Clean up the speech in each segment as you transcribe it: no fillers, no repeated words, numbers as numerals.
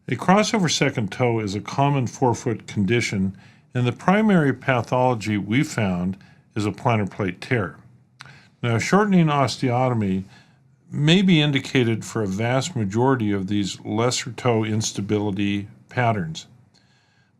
A crossover second toe is a common forefoot condition, and the primary pathology we found is a plantar plate tear. Now, shortening osteotomy may be indicated for a vast majority of these lesser toe instability patterns.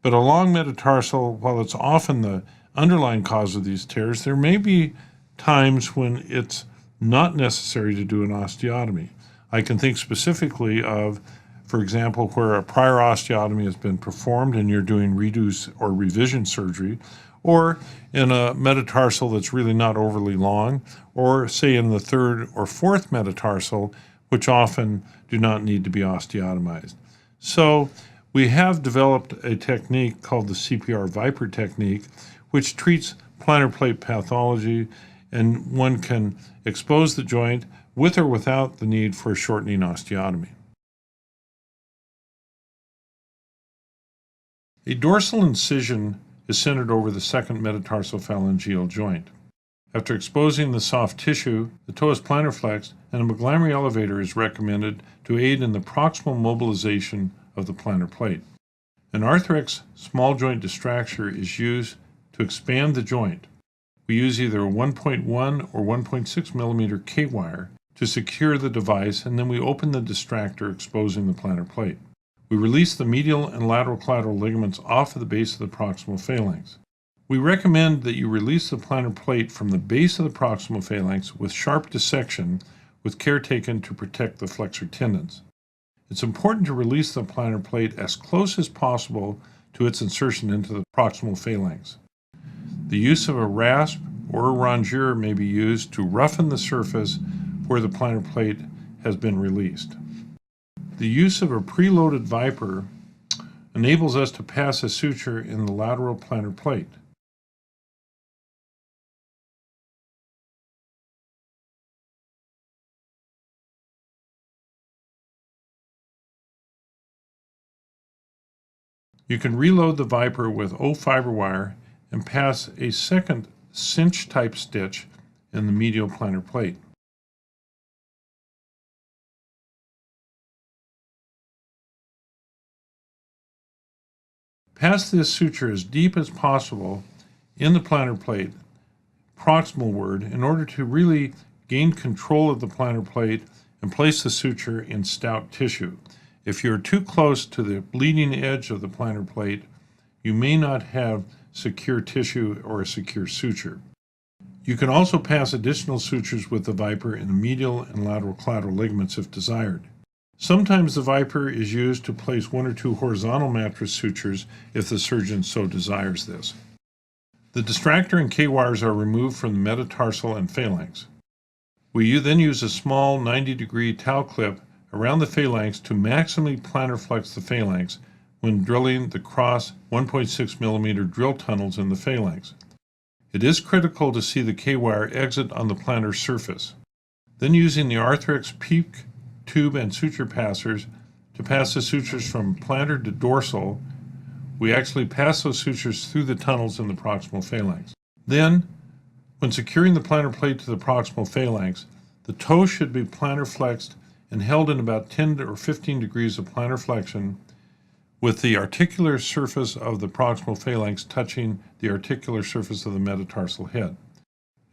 But a long metatarsal, while it's often the underlying cause of these tears, there may be times when it's not necessary to do an osteotomy. I can think specifically of, for example, where a prior osteotomy has been performed and you're doing reduce or revision surgery, or in a metatarsal that's really not overly long, or say in the third or fourth metatarsal, which often do not need to be osteotomized. So we have developed a technique called the CPR Viper technique, which treats plantar plate pathology, and one can expose the joint with or without the need for a shortening osteotomy. A dorsal incision is centered over the second metatarsal phalangeal joint. After exposing the soft tissue, the toe is plantar flexed, and a maglanomery elevator is recommended to aid in the proximal mobilization of the plantar plate. An Arthrex small joint distractor is used to expand the joint. We use either a 1.1 or 1.6 millimeter K-wire to secure the device, and then we open the distractor, exposing the plantar plate. We release the medial and lateral collateral ligaments off of the base of the proximal phalanx. We recommend that you release the plantar plate from the base of the proximal phalanx with sharp dissection, with care taken to protect the flexor tendons. It's important to release the plantar plate as close as possible to its insertion into the proximal phalanx. The use of a rasp or a rongeur may be used to roughen the surface where the plantar plate has been released. The use of a preloaded Viper enables us to pass a suture in the lateral plantar plate. You can reload the Viper with O-fiber wire and pass a second cinch-type stitch in the medial plantar plate. Pass this suture as deep as possible in the plantar plate, proximalward, in order to really gain control of the plantar plate and place the suture in stout tissue. If you're too close to the bleeding edge of the plantar plate, you may not have secure tissue or a secure suture. You can also pass additional sutures with the Viper in the medial and lateral collateral ligaments if desired. Sometimes the Viper is used to place 1 or 2 horizontal mattress sutures if the surgeon so desires this. The distractor and K-wires are removed from the metatarsal and phalanx. We then use a small 90-degree towel clip around the phalanx to maximally plantar flex the phalanx when drilling the cross 1.6 millimeter drill tunnels in the phalanx. It is critical to see the K-wire exit on the plantar surface. Then using the Arthrex PEEK tube and suture passers to pass the sutures from plantar to dorsal, we actually pass those sutures through the tunnels in the proximal phalanx. Then, when securing the plantar plate to the proximal phalanx, the toe should be plantar flexed and held in about 10 or 15 degrees of plantar flexion, with the articular surface of the proximal phalanx touching the articular surface of the metatarsal head.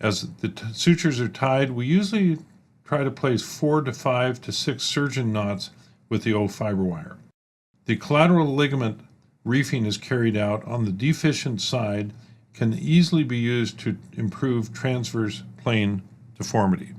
As the sutures are tied, we usually try to place 4 to 5 to 6 surgeon knots with the O-fiber wire. The collateral ligament reefing is carried out on the deficient side, can easily be used to improve transverse plane deformity.